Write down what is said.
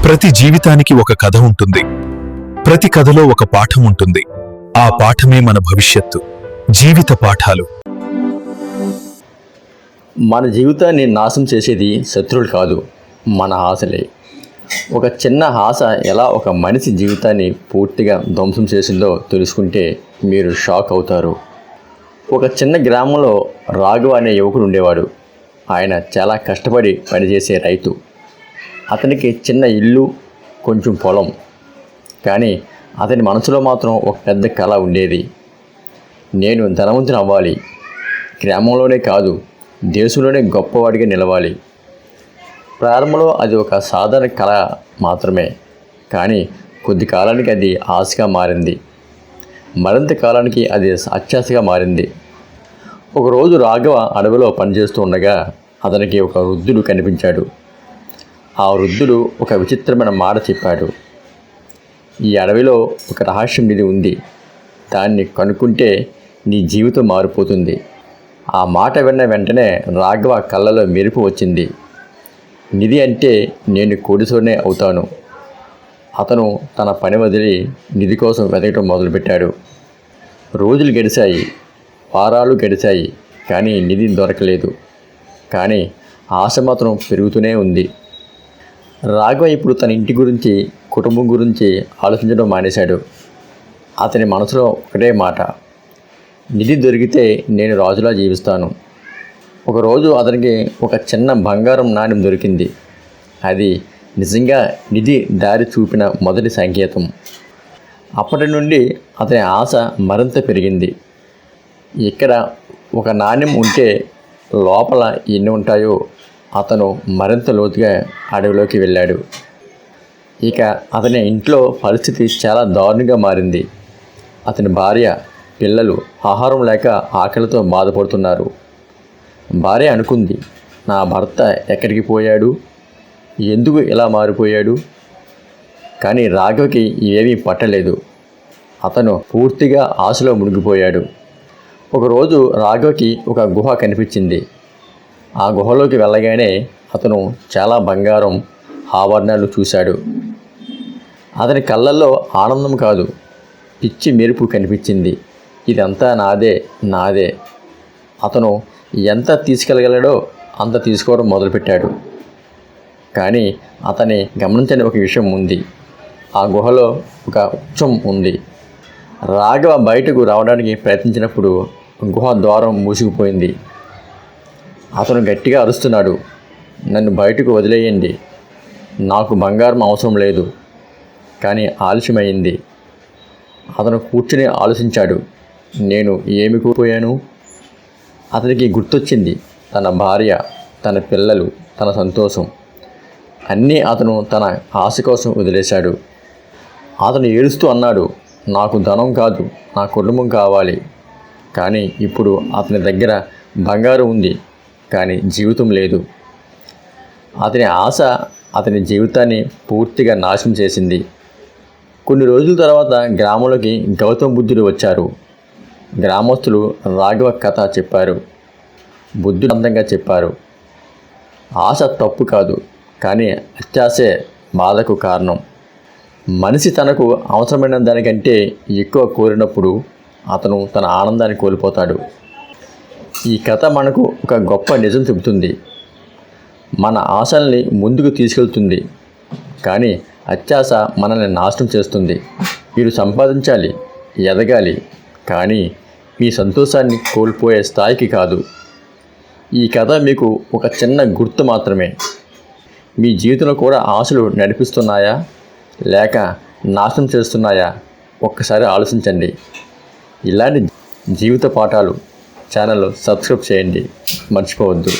ప్రతి జీవితానికి ఒక కథ ఉంటుంది. ప్రతి కథలో ఒక పాఠం ఉంటుంది. ఆ పాఠమే మన భవిష్యత్తు. జీవిత పాఠాలు. మన జీవితాన్ని నాశనం చేసేది శత్రువులు కాదు, మన ఆశలే. ఒక చిన్న ఆశ ఎలా ఒక మనిషి జీవితాన్ని పూర్తిగా ధ్వంసం చేసిందో తెలుసుకుంటే మీరు షాక్ అవుతారు. ఒక చిన్న గ్రామంలో రాఘవ అనే యువకుడు ఉండేవాడు. ఆయన చాలా కష్టపడి పనిచేసే రైతు. అతనికి చిన్న ఇల్లు, కొంచెం పొలం. కానీ అతని మనసులో మాత్రం ఒక పెద్ద కళ ఉండేది. నేను ధనవంతుని అవ్వాలి, గ్రామంలోనే కాదు దేశంలోనే గొప్పవాడిగా నిలవాలి. ప్రారంభంలో అది ఒక సాధారణ కళ మాత్రమే. కానీ కొద్ది కాలానికి అది ఆశగా మారింది. మరింత కాలానికి అది అత్యాశగా మారింది. ఒకరోజు రాఘవ అడవిలో పనిచేస్తూ ఉండగా అతనికి ఒక వృద్ధుడు కనిపించాడు. ఆ వృద్ధుడు ఒక విచిత్రమైన మాట చెప్పాడు. ఈ అడవిలో ఒక రహస్యం నిధి ఉంది. దాన్ని కనుక్కుంటే నీ జీవితం మారిపోతుంది. ఆ మాట విన్న వెంటనే రాఘవ కళ్ళలో మెరుపు వచ్చింది. నిధి అంటే నేను కోటీశ్వరునే అవుతాను. అతను తన పని వదిలి నిధి కోసం వెతకడం మొదలుపెట్టాడు. రోజులు గడిచాయి, వారాలు గడిచాయి, కానీ నిధి దొరకలేదు. కానీ ఆశ మాత్రం పెరుగుతూనే ఉంది. రాఘవ ఇప్పుడు తన ఇంటి గురించి, కుటుంబం గురించి ఆలోచించడం మానేశాడు. అతని మనసులో ఒకటే మాట, నిధి దొరికితే నేను రాజులా జీవిస్తాను. ఒకరోజు అతనికి ఒక చిన్న బంగారం నాణెం దొరికింది. అది నిజంగా నిధి దారి చూపిన మొదటి సంకేతం. అప్పటి నుండి అతని ఆశ మరింత పెరిగింది. ఇక్కడ ఒక నాణెం ఉంటే లోపల ఎన్ని ఉంటాయో అతను మరింత లోతుగా అడవిలోకి వెళ్ళాడు. ఇక అతని ఇంట్లో పరిస్థితి చాలా దారుణంగా మారింది. అతని భార్య, పిల్లలు ఆహారం లేక ఆకలితో బాధపడుతున్నారు. భార్య అనుకుంది, నా భర్త ఎక్కడికి పోయాడు, ఎందుకు ఇలా మారిపోయాడు? కానీ రాఘవకి ఏమీ పట్టలేదు. అతను పూర్తిగా ఆశలో మునిగిపోయాడు. ఒకరోజు రాఘవకి ఒక గుహ కనిపించింది. ఆ గుహలోకి వెళ్ళగానే అతను చాలా బంగారం ఆభరణాలు చూశాడు. అతని కళ్ళల్లో ఆనందం కాదు, పిచ్చి మెరుపు కనిపించింది. ఇదంతా నాదే, నాదే. అతను ఎంత తీసుకెళ్ళగలడో అంత తీసుకోవడం మొదలుపెట్టాడు. కానీ అతని గమనించని ఒక విషయం ఉంది. ఆ గుహలో ఒక ఉచ్చం ఉంది. రాఘవ బయటకు రావడానికి ప్రయత్నించినప్పుడు గుహ ద్వారం మూసుకుపోయింది. అతను గట్టిగా అరుస్తున్నాడు, నన్ను బయటకు వదిలేయండి, నాకు బంగారం అవసరం లేదు. కానీ ఆలస్యమైంది. అతను కూర్చుని ఆలోచించాడు, నేను ఏమి కోల్పోయాను? అతనికి గుర్తొచ్చింది తన భార్య, తన పిల్లలు, తన సంతోషం. అన్నీ అతను తన ఆశ కోసం వదిలేశాడు. అతను ఏడుస్తూ అన్నాడు, నాకు ధనం కాదు, నా కుటుంబం కావాలి. కానీ ఇప్పుడు అతని దగ్గర బంగారం ఉంది, కానీ జీవితం లేదు. అతని ఆశ అతని జీవితాన్ని పూర్తిగా నాశనం చేసింది. కొన్ని రోజుల తర్వాత గ్రామంలోకి గౌతమ బుద్ధుడు వచ్చారు. గ్రామస్తులు రాఘవ కథ చెప్పారు. బుద్ధుడు అందంగా చెప్పారు, ఆశ తప్పు కాదు, కానీ అత్యాశే బాధకు కారణం. మనిషి తనకు అవసరమైన దానికంటే ఎక్కువ కోరినప్పుడు అతను తన ఆనందాన్ని కోల్పోతాడు. ఈ కథ మనకు ఒక గొప్ప నిజం చెబుతుంది. మన ఆశల్ని ముందుకు తీసుకెళ్తుంది, కానీ అత్యాశ మనల్ని నాశనం చేస్తుంది. మీరు సంపాదించాలి, ఎదగాలి, కానీ మీ సంతోషాన్ని కోల్పోయే స్థాయికి కాదు. ఈ కథ మీకు ఒక చిన్న గుర్తు మాత్రమే. మీ జీవితంలో కూడా ఆశలు నడిపిస్తున్నాయా లేక నాశనం చేస్తున్నాయా? ఒక్కసారి ఆలోచించండి. ఇలాంటి జీవిత పాఠాలు ఛానల్ సబ్స్క్రైబ్ చేయండి, మర్చిపోవద్దు.